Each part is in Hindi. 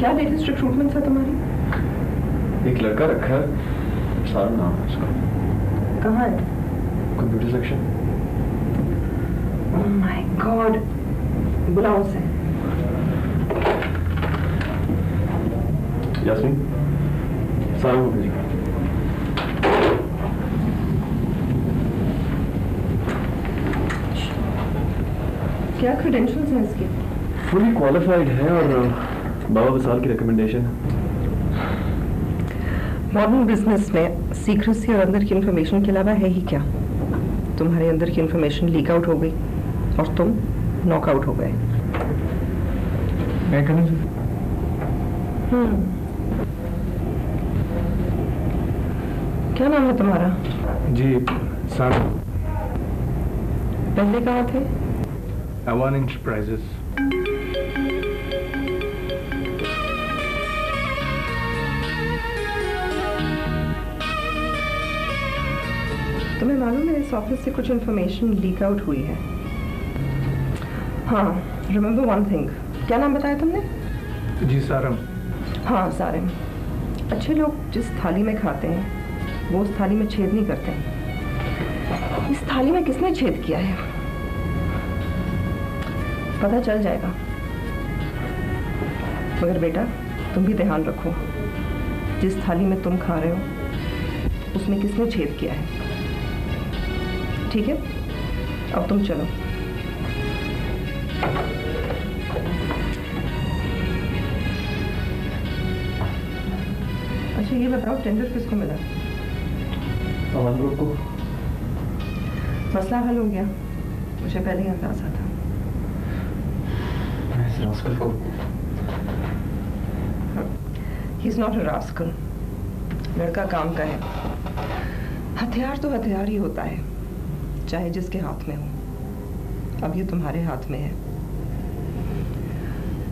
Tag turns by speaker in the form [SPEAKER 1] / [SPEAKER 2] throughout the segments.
[SPEAKER 1] क्या लेटेस्ट रिक्रूटमेंट था तुम्हारी?
[SPEAKER 2] एक लड़का रखा है, सारा नाम है उसका।
[SPEAKER 1] कहाँ है?
[SPEAKER 2] Computer section.
[SPEAKER 1] Oh my God, बुलाओ उसे।
[SPEAKER 2] यास्मीन, सारा को भेजिए।
[SPEAKER 1] क्या क्रेडेंशियल्स हैं इसके?
[SPEAKER 2] फुली क्वालिफाइड है और बाबा विशाल की रिकमेंडेशन है।
[SPEAKER 1] मॉडर्न बिजनेस में सीक्रेसी और अंदर की इंफॉर्मेशन के अलावा है ही क्या? तुम्हारे अंदर की इंफॉर्मेशन लीक आउट हो गई और तुम नॉकआउट हो गए।
[SPEAKER 2] मैं कहूँ
[SPEAKER 1] क्या नाम है तुम्हारा?
[SPEAKER 2] जी सर।
[SPEAKER 1] पहले कहाँ थे?
[SPEAKER 2] अवान एंटरप्राइजेस।
[SPEAKER 1] तुम्हें मालूम है इस ऑफिस से कुछ इंफॉर्मेशन लीक आउट हुई है। हाँ, रिमेम्बर वन थिंग। क्या नाम बताया तुमने?
[SPEAKER 2] जी सारम।
[SPEAKER 1] हाँ सारम। अच्छे लोग जिस थाली में खाते हैं वो उस थाली में छेद नहीं करते। इस थाली में किसने छेद किया है पता चल जाएगा। मगर बेटा तुम भी ध्यान रखो, जिस थाली में तुम खा रहे हो उसमें किसने छेद किया है। ठीक है, अब तुम चलो। अच्छा ये बताओ, टेंडर किसको मिला?
[SPEAKER 2] अवान ग्रुप को।
[SPEAKER 1] मसला हल हो गया? मुझे पहले ही अंदाजा था।
[SPEAKER 2] इस रास्कल को।
[SPEAKER 1] He is not a rascal। लड़का काम का है। हथियार तो हथियार ही होता है, चाहे जिसके हाथ में हो। अब ये तुम्हारे हाथ में है,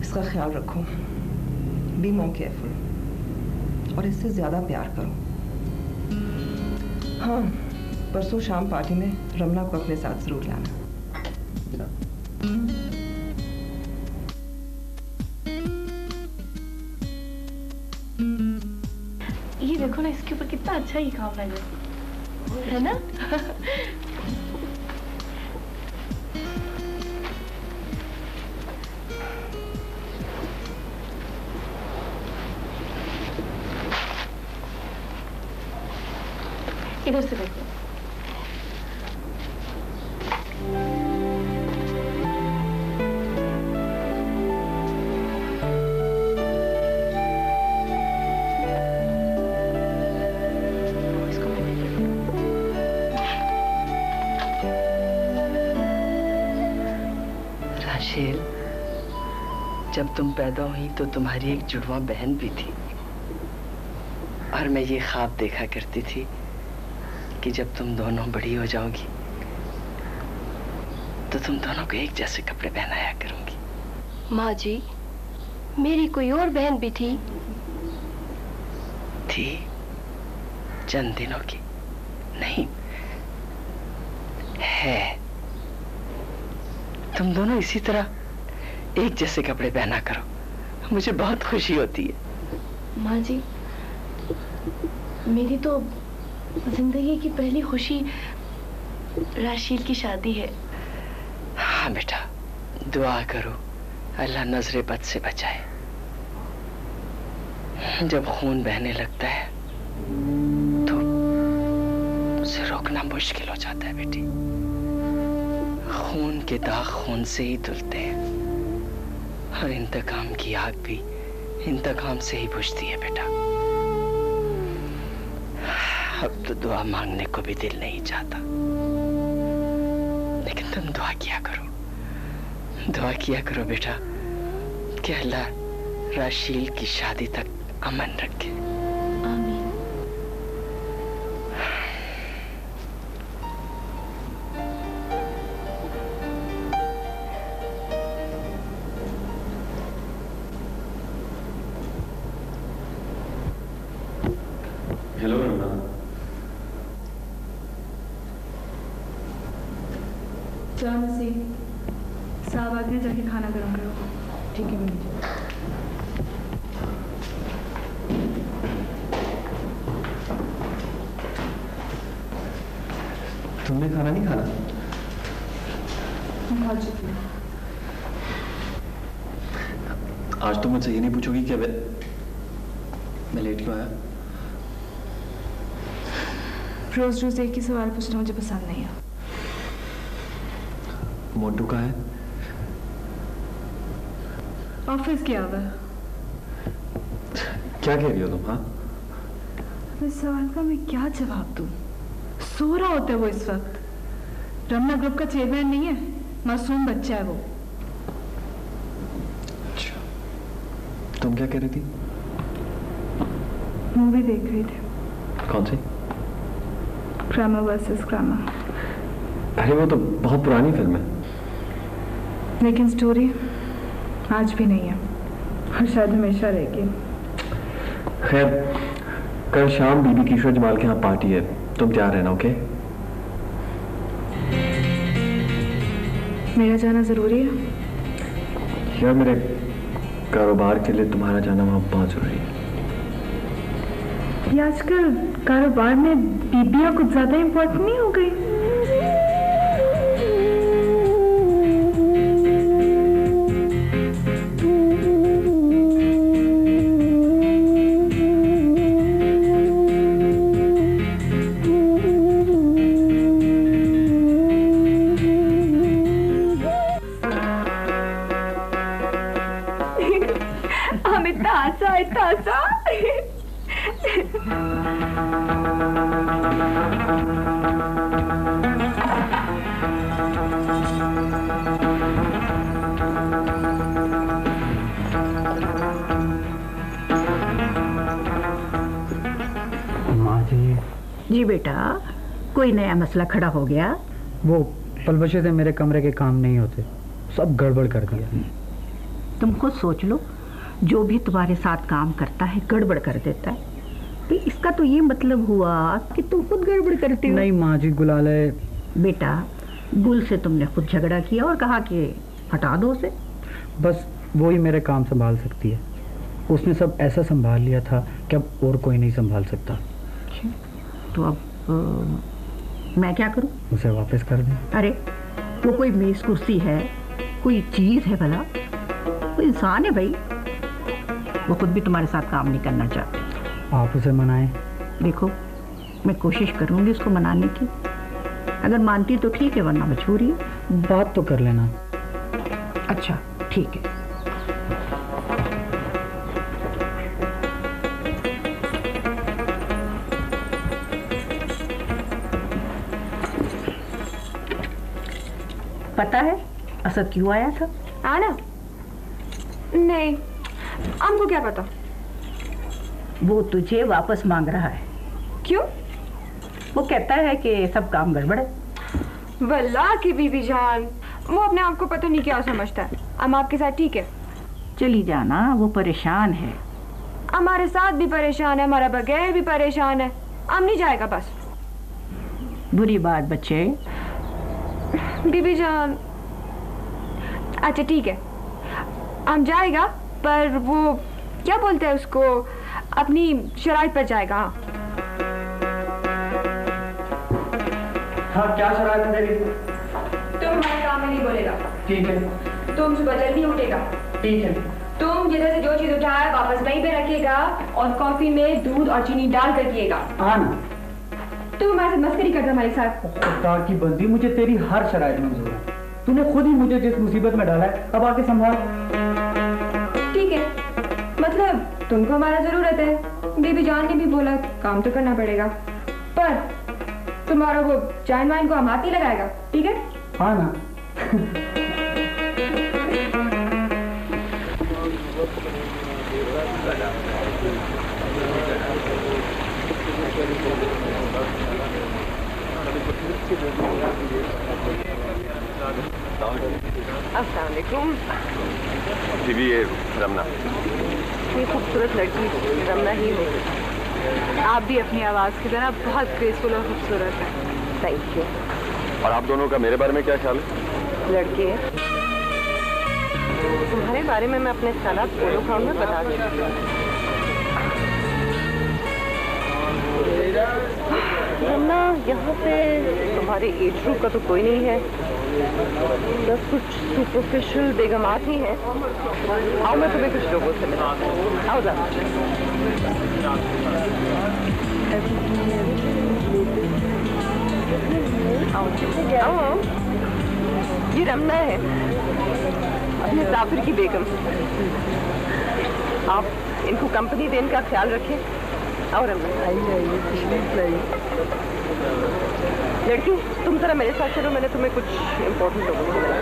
[SPEAKER 1] इसका ख्याल रखो। बी मोर केयरफुल और इससे ज्यादा प्यार करो। हाँ, परसों शाम पार्टी में रमना को अपने साथ जरूर लाना।
[SPEAKER 3] ये देखो ना, इसके ऊपर कितना अच्छा ही काम लगा है ना। इधर से देखो।
[SPEAKER 4] राशेल, जब तुम पैदा हुई तो तुम्हारी एक जुड़वा बहन भी थी और मैं ये ख्वाब देखा करती थी कि जब तुम दोनों बड़ी हो जाओगी तो तुम दोनों को एक जैसे कपड़े पहनाया करूंगी।
[SPEAKER 3] माँ जी, मेरी कोई और बहन भी थी?
[SPEAKER 4] थी, चंद दिनों की नहीं है। तुम दोनों इसी तरह एक जैसे कपड़े पहना करो, मुझे बहुत खुशी होती है।
[SPEAKER 3] माँ जी, मेरी तो जिंदगी की पहली खुशी राशील की शादी है।
[SPEAKER 4] हाँ बेटा, दुआ करो अल्लाह नजरे बद से बचाए। जब खून बहने लगता है तो उसे रोकना मुश्किल हो जाता है बेटी। खून के दाग खून से ही धुलते हैं और इंतकाम की आग भी इंतकाम से ही बुझती है बेटा। अब तो दुआ मांगने को भी दिल नहीं चाहता, लेकिन तुम दुआ किया करो बेटा कि अल्लाह राशील की शादी तक अमन रखे।
[SPEAKER 3] आमीन।
[SPEAKER 2] हेलो रमना।
[SPEAKER 5] चलो नसीब, साहब आते हैं, जाके खाना गर्म करो।
[SPEAKER 1] ठीक है मम्मी जी।
[SPEAKER 2] तुमने खाना नहीं खाना?
[SPEAKER 5] खा चुकी हूँ।
[SPEAKER 2] आज तुम मुझसे ये नहीं पूछोगी कि मैं लेट क्यों आया?
[SPEAKER 5] रोज रोज एक ही सवाल पूछना मुझे पसंद नहीं है।
[SPEAKER 2] मोंटू कहाँ है?
[SPEAKER 5] ऑफिस गया हुआ है।
[SPEAKER 2] क्या कह रही हो तुम? हाँ,
[SPEAKER 5] इस सवाल का मैं क्या जवाब दूं? सो रहा होता है वो इस वक्त। रमना ग्रुप का चेयरमैन नहीं है, मासूम बच्चा है वो।
[SPEAKER 2] अच्छा, तुम क्या कह रही थी?
[SPEAKER 5] मूवी देख रही थी।
[SPEAKER 2] कौन सी?
[SPEAKER 5] Grammar versus grammar.
[SPEAKER 2] अरे वो तो बहुत पुरानी फिल्म है।
[SPEAKER 5] लेकिन स्टोरी आज भी नहीं है और शायद हमेशा रहेगी।
[SPEAKER 2] खैर, कल शाम बीबी किशोर जमाल के यहाँ पार्टी है, तुम जा रहना। ओके?
[SPEAKER 5] मेरा जाना जरूरी है?
[SPEAKER 2] यार, मेरे कारोबार के लिए तुम्हारा जाना वहाँ बहुत जरूरी है।
[SPEAKER 5] ये आजकल कारोबार में बीबियां कुछ ज्यादा इम्पोर्टेंट नहीं हो गई?
[SPEAKER 6] जी बेटा, कोई नया मसला खड़ा हो गया?
[SPEAKER 7] वो पलवशे से मेरे कमरे के काम नहीं होते, सब गड़बड़ कर दिया।
[SPEAKER 6] तुम खुद सोच लो, जो भी तुम्हारे साथ काम करता है गड़बड़ कर देता है, तो इसका तो ये मतलब हुआ कि तुम खुद गड़बड़ करते हो।
[SPEAKER 7] नहीं माँ जी, गुलाले।
[SPEAKER 6] बेटा, गुल से तुमने खुद झगड़ा किया और कहा कि हटा दो उसे।
[SPEAKER 7] बस वो ही मेरे काम संभाल सकती है। उसने सब ऐसा संभाल लिया था कि अब और कोई नहीं संभाल सकता।
[SPEAKER 6] तो अब मैं क्या करूं?
[SPEAKER 7] उसे वापस कर दें।
[SPEAKER 6] अरे वो कोई मेज कुर्सी है, कोई चीज है भला? कोई इंसान है भाई। वो खुद भी तुम्हारे साथ काम नहीं करना चाहती।
[SPEAKER 7] आप उसे मनाएं।
[SPEAKER 6] देखो, मैं कोशिश करूंगी उसको मनाने की। अगर मानती तो ठीक है, वरना मजबूरी है।
[SPEAKER 7] बात तो कर लेना।
[SPEAKER 6] अच्छा ठीक है। पता है असद क्यों आया था?
[SPEAKER 5] आना? नहीं, हमको क्या पता।
[SPEAKER 6] वो तुझे वापस मांग रहा है।
[SPEAKER 5] क्यों?
[SPEAKER 6] वो कहता है कि सब काम गड़बड़ है।
[SPEAKER 5] वल्लाह की बीबी जान, वो अपने आप को पता नहीं क्या समझता है। हम आपके साथ ठीक है?
[SPEAKER 6] चली जाना, वो परेशान है।
[SPEAKER 5] हमारे साथ भी परेशान है, हमारा बगैर भी परेशान है। हम नहीं जाएगा बस।
[SPEAKER 6] बुरी बात बच्चे।
[SPEAKER 5] बीबी जान, अच्छा ठीक है, हम जाएगा, पर वो क्या बोलते हैं उसको, अपनी शराइत पर जाएगा।
[SPEAKER 7] हाँ, क्या शराइत है तेरी?
[SPEAKER 5] तुम हमारे काम में नहीं बोलेगा।
[SPEAKER 7] ठीक है।
[SPEAKER 5] तुम सुबह जल्दी उठेगा।
[SPEAKER 7] ठीक है।
[SPEAKER 5] तुम जिधर से जो चीज उठाया वापस वहीं पे रखिएगा और कॉफी में दूध और चीनी डाल कर पिएगा।
[SPEAKER 7] हाँ ना।
[SPEAKER 5] तुम हमारे साथ मस्करी करते हमारे साथ।
[SPEAKER 7] खुदा की बंदी, मुझे तेरी हर शराइत मंजूर है। तूने खुद ही मुझे जिस मुसीबत में डाला है, अब आके संभाल।
[SPEAKER 5] ठीक है, मतलब तुमको हमारा जरूरत है। बीबी जान ने भी बोला काम तो करना पड़ेगा, पर तुम्हारा वो जान वाइन को हम हाथ ही लगाएगा। ठीक है?
[SPEAKER 7] हाँ ना।
[SPEAKER 3] अस्सलाम वालेकुम।
[SPEAKER 2] बीबी, ये रमना।
[SPEAKER 3] ये खूबसूरत लड़की रमना ही हो। आप भी अपनी आवाज़ की तरह बहुत ग्रेसफुल और खूबसूरत हैं। Thank you.
[SPEAKER 2] और आप दोनों का मेरे बारे में क्या ख्याल है?
[SPEAKER 3] लड़के, तुम्हारे बारे में मैं अपने ख्यालात फोटो ग्राउंड में बता दूँगी। रमना, यहाँ पे तुम्हारे एज ग्रुप का तो कोई नहीं है, बस कुछ सुपरफिशियल बेगमात ही हैं। आओ मैं तुम्हें कुछ लोगों से मिला, आओ जा। आओ, ये रमना है, अपने जाफिर की बेगम। आप इनको कंपनी देने का ख्याल रखें। और लड़की, तुम जरा मेरे साथ चलो, मैंने तुम्हें कुछ इम्पोर्टेंट लोगों को मिला।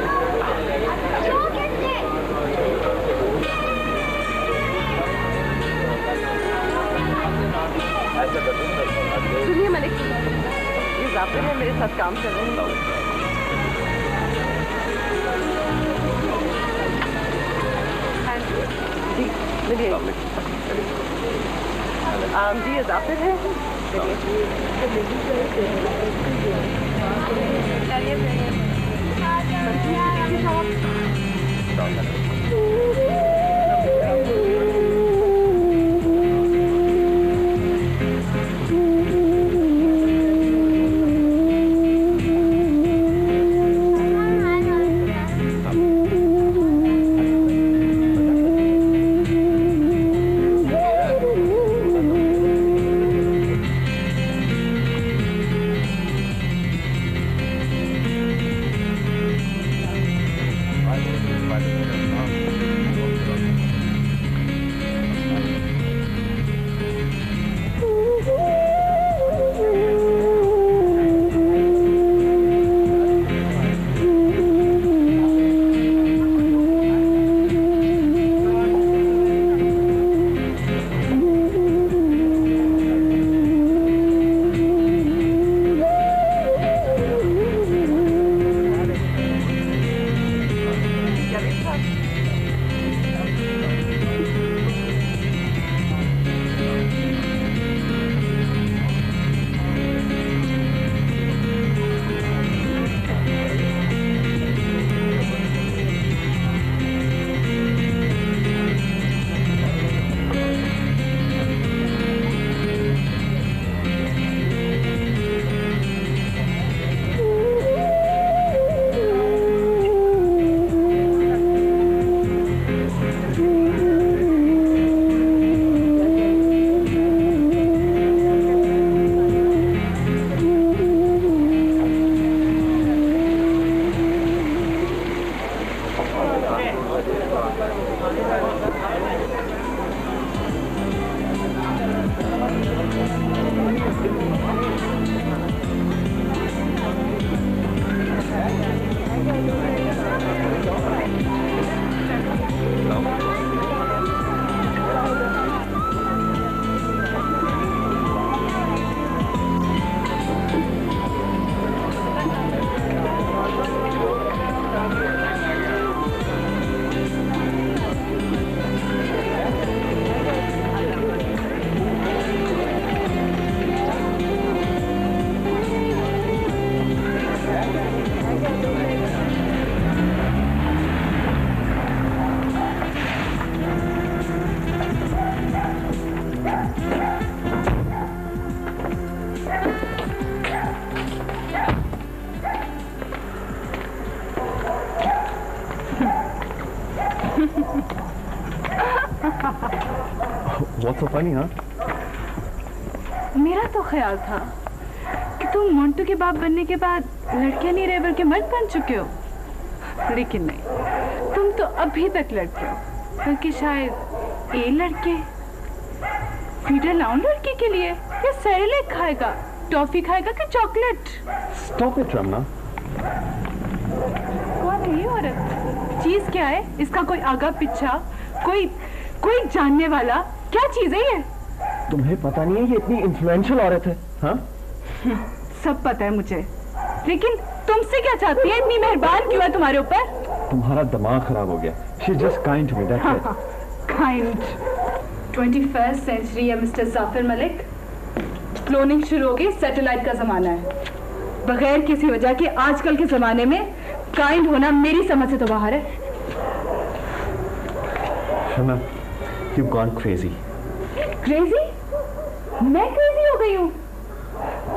[SPEAKER 3] सुनिए मलिक, ये जाफिर है, मेरे साथ काम कर रहे हैं। जी मिलिए। जी ये जाफिर है।
[SPEAKER 2] What's so funny, huh?
[SPEAKER 3] मेरा तो ख्याल था कि तुम मोंटू के बाप बनने के बाद लड़के नहीं रहे बल्कि मर्द बन चुके हो, लेकिन नहीं, तुम तो अभी तक लड़के हो, बल्कि शायद ये लड़के फीडर लाऊं लड़के के लिए, या सेरेलैक खाएगा, टॉफी खाएगा कि चॉकलेट?
[SPEAKER 2] Stop it, Ramna.
[SPEAKER 3] कौन है ये औरत? चीज क्या है? इसका कोई आगा पीछा, कोई जानने वाला, क्या चीज है ये?
[SPEAKER 2] तुम्हें पता नहीं है ये इतनी इन्फ्लुएंशियल औरत है? हाँ?
[SPEAKER 3] सब पता है मुझे, लेकिन तुमसे क्या चाहती है? इतनी मेहरबान क्यों है तुम्हारे ऊपर?
[SPEAKER 2] तुम्हारा दिमाग खराब हो गया। She's just kind to me, that's it.
[SPEAKER 3] Kind. 21st century है मिस्टर जाफिर मलिक। क्लोनिंग शुरू हो गई, सैटेलाइट का जमाना है। बगैर किसी वजह के आजकल के जमाने में काइंड होना मेरी समझ से तो बाहर है।
[SPEAKER 2] Sharma, you've gone crazy.
[SPEAKER 3] Crazy? मैं क्रेजी हो गई हूँ?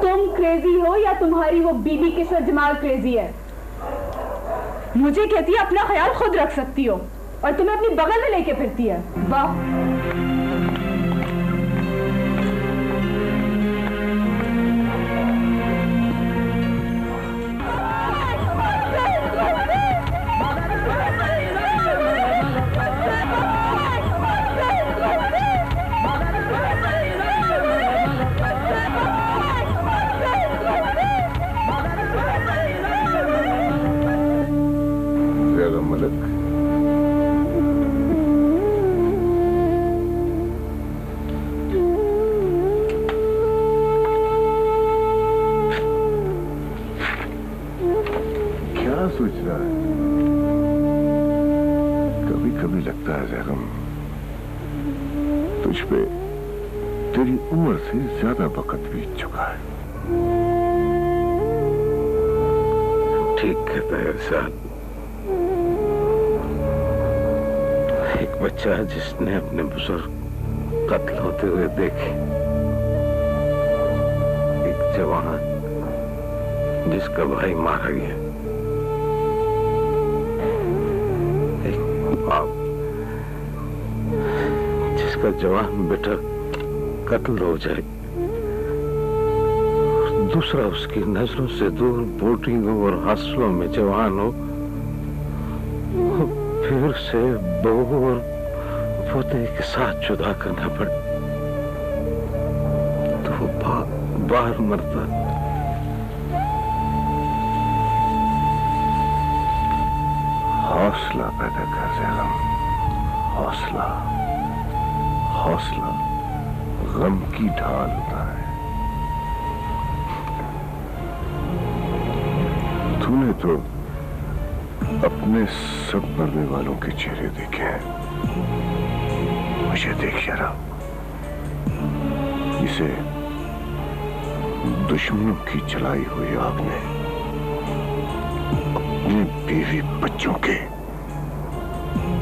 [SPEAKER 3] तुम क्रेजी हो या तुम्हारी वो बीबी किशोर जमाल क्रेजी है? मुझे कहती है अपना ख्याल खुद रख सकती हो और तुम्हें अपनी बगल में लेके फिरती है। वाह।
[SPEAKER 8] सोच रहा है? कभी कभी लगता है ज़ैगम, तुझ पे तेरी उम्र से ज्यादा वक्त बीत चुका है।
[SPEAKER 9] ठीक कहता है इरशाद। एक बच्चा जिसने अपने बुजुर्ग कत्ल होते हुए देखे, एक जवान जिसका भाई मारा गया, जिसका जवान बेटा कत्ल हो जाए, दूसरा उसकी नजरों से दूर बोटिंगों और हौसलों में जवान हो, फिर से बहू और पोते के साथ जुदा करना पड़े तो वो बाहर मरता।
[SPEAKER 8] हौसला पैदा कर ज़ैगम, हौसला। हौसला गम की ढाल होता है। तूने तो अपने सब मरने वालों के चेहरे देखे हैं, मुझे देख जरा। इसे दुश्मनों की जलाई हुई आग ने अपने बीवी बच्चों के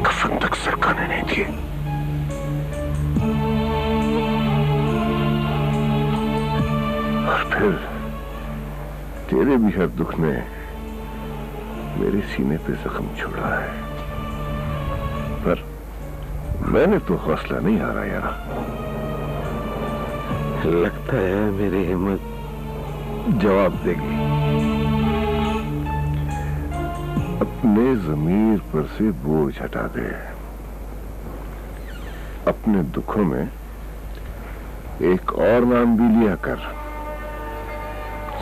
[SPEAKER 8] कफन तक सरकाने नहीं दिए। और फिर तेरे भी हर दुख ने मेरे सीने पे जख्म छोड़ा है, पर मैंने तो हौसला नहीं हारा यारा।
[SPEAKER 9] लगता है मेरी हिम्मत जवाब देगी।
[SPEAKER 8] अपने ज़मीर पर से बोझ हटा दे। अपने दुखों में एक और नाम भी लिया कर,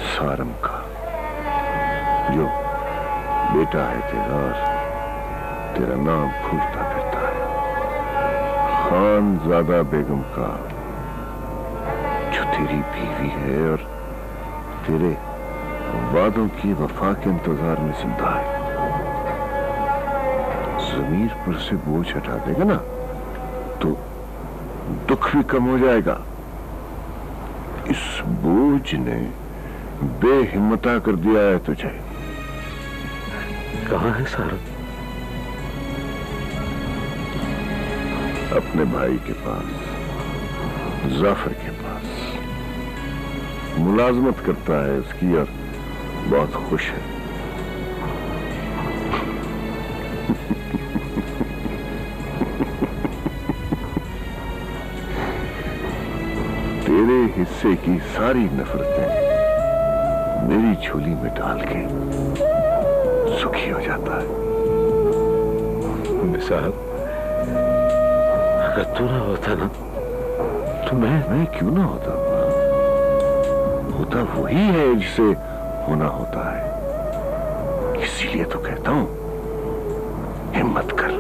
[SPEAKER 8] सारम का, जो बेटा है तेरा और तेरा नाम पूछता फिरता है। खानजादा बेगम का, जो तेरी बीवी है और तेरे वादों की वफा के इंतजार में जिंदा है। ज़मीर पर से बोझ हटा देगा ना तो दुख भी कम हो जाएगा। इस बोझ ने बेहिम्मता कर दिया है तुझे।
[SPEAKER 9] कहाँ है सारा?
[SPEAKER 8] अपने भाई के पास, जाफर के पास मुलाजमत करता है उसकी और बहुत खुश है। तेरे हिस्से की सारी नफरतें मेरी झोली में डाल के सुखी हो जाता है।
[SPEAKER 9] साहब, अगर तू ना होता ना तो
[SPEAKER 8] मैं क्यों ना होता? होता वही है जिसे होना होता है। इसीलिए तो कहता हूं, हिम्मत कर।